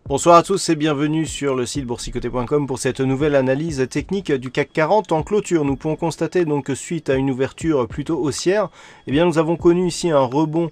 Bonsoir à tous et bienvenue sur le site boursicoté.com pour cette nouvelle analyse technique du CAC 40 en clôture. Nous pouvons constater donc que suite à une ouverture plutôt haussière, eh bien nous avons connu ici un rebond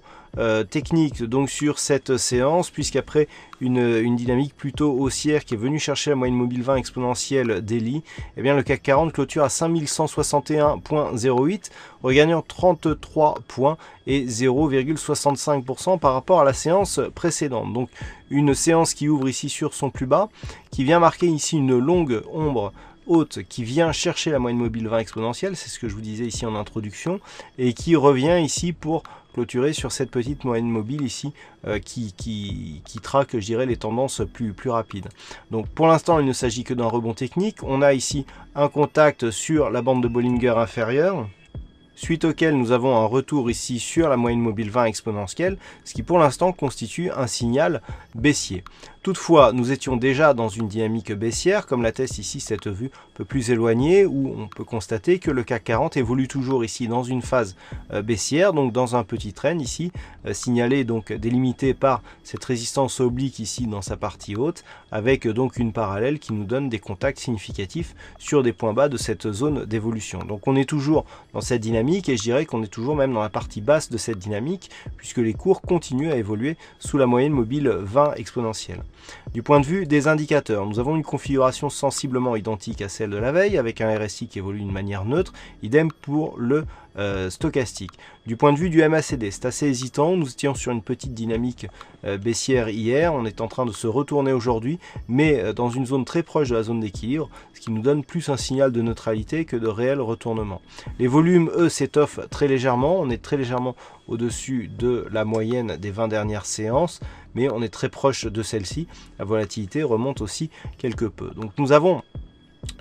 technique donc sur cette séance, puisqu'après une dynamique plutôt haussière qui est venue chercher la moyenne mobile 20 exponentielle daily, eh bien le CAC 40 clôture à 5161,08, regagnant 33 points et 0,65% par rapport à la séance précédente. Donc une séance qui ouvre ici sur son plus bas, qui vient marquer ici une longue ombre haute qui vient chercher la moyenne mobile 20 exponentielle, c'est ce que je vous disais ici en introduction, et qui revient ici pour clôturer sur cette petite moyenne mobile ici qui traque, je dirais, les tendances plus rapides. Donc pour l'instant, il ne s'agit que d'un rebond technique. On a ici un contact sur la bande de Bollinger inférieure, suite auquel nous avons un retour ici sur la moyenne mobile 20 exponentielle, ce qui pour l'instant constitue un signal baissier. Toutefois, nous étions déjà dans une dynamique baissière, comme l'atteste ici cette vue un peu plus éloignée, où on peut constater que le CAC 40 évolue toujours ici dans une phase baissière, donc dans un petit trend ici, signalé, donc délimité par cette résistance oblique ici dans sa partie haute, avec donc une parallèle qui nous donne des contacts significatifs sur des points bas de cette zone d'évolution. Donc on est toujours dans cette dynamique, et je dirais qu'on est toujours même dans la partie basse de cette dynamique, puisque les cours continuent à évoluer sous la moyenne mobile 20 exponentielle. Du point de vue des indicateurs, nous avons une configuration sensiblement identique à celle de la veille, avec un RSI qui évolue d'une manière neutre, idem pour le stochastique. Du point de vue du MACD, c'est assez hésitant, nous étions sur une petite dynamique baissière hier, on est en train de se retourner aujourd'hui, mais dans une zone très proche de la zone d'équilibre, ce qui nous donne plus un signal de neutralité que de réel retournement. Les volumes, eux, s'étoffent très légèrement, on est très légèrement au-dessus de la moyenne des 20 dernières séances, mais on est très proche de celle-ci, la volatilité remonte aussi quelque peu. Donc nous avons,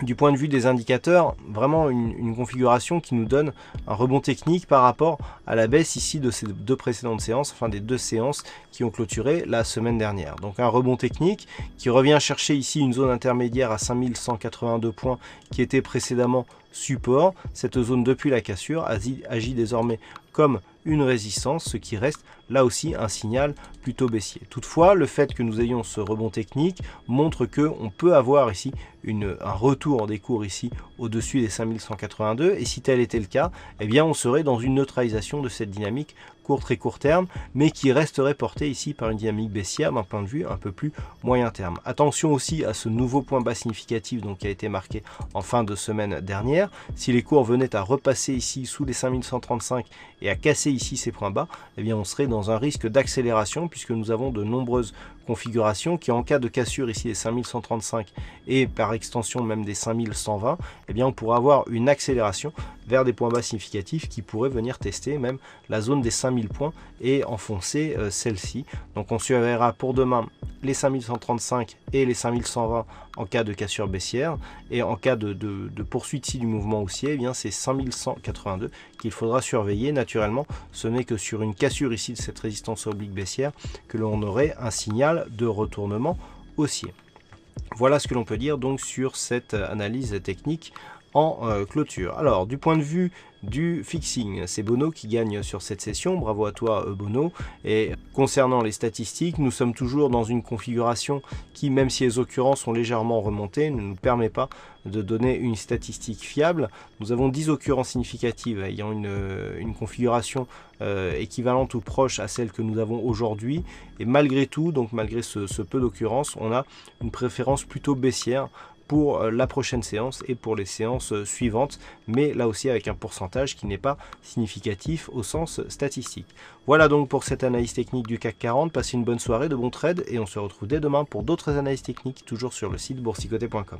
du point de vue des indicateurs, vraiment une configuration qui nous donne un rebond technique par rapport à la baisse ici de ces deux précédentes séances, enfin des deux séances qui ont clôturé la semaine dernière. Donc un rebond technique qui revient chercher ici une zone intermédiaire à 5182 points qui était précédemment support. Cette zone depuis la cassure agit désormais comme une résistance, ce qui reste là aussi un signal plutôt baissier. Toutefois, le fait que nous ayons ce rebond technique montre qu'on peut avoir ici un retour des cours ici au-dessus des 5182, et si tel était le cas, eh bien on serait dans une neutralisation de cette dynamique très court terme, mais qui resterait portée ici par une dynamique baissière d'un point de vue un peu plus moyen terme. Attention aussi à ce nouveau point bas significatif donc, qui a été marqué en fin de semaine dernière. Si les cours venaient à repasser ici sous les 5135 et à casser ici ces points bas, eh bien on serait dans un risque d'accélération, puisque nous avons de nombreuses configurations qui, en cas de cassure ici des 5135 et par extension même des 5120, eh bien on pourrait avoir une accélération vers des points bas significatifs qui pourraient venir tester même la zone des 5000 points et enfoncer celle-ci. Donc on surveillera pour demain les 5135 et les 5120 en cas de cassure baissière, et en cas de poursuite ici du mouvement haussier, eh bien c'est 5182 qu'il faudra surveiller. Naturellement, ce n'est que sur une cassure ici de cette résistance oblique baissière que l'on aurait un signal de retournement haussier. Voilà ce que l'on peut dire donc sur cette analyse technique en clôture. Alors du point de vue du fixing, c'est Bono qui gagne sur cette session, bravo à toi Bono. Et concernant les statistiques, nous sommes toujours dans une configuration qui, même si les occurrences ont légèrement remonté, ne nous permet pas de donner une statistique fiable. Nous avons 10 occurrences significatives ayant une configuration équivalente ou proche à celle que nous avons aujourd'hui, et malgré tout, donc malgré ce peu d'occurrences, on a une préférence plutôt baissière pour la prochaine séance et pour les séances suivantes, mais là aussi avec un pourcentage qui n'est pas significatif au sens statistique. Voilà donc pour cette analyse technique du CAC 40, passez une bonne soirée, de bons trades, et on se retrouve dès demain pour d'autres analyses techniques, toujours sur le site boursicoté.com.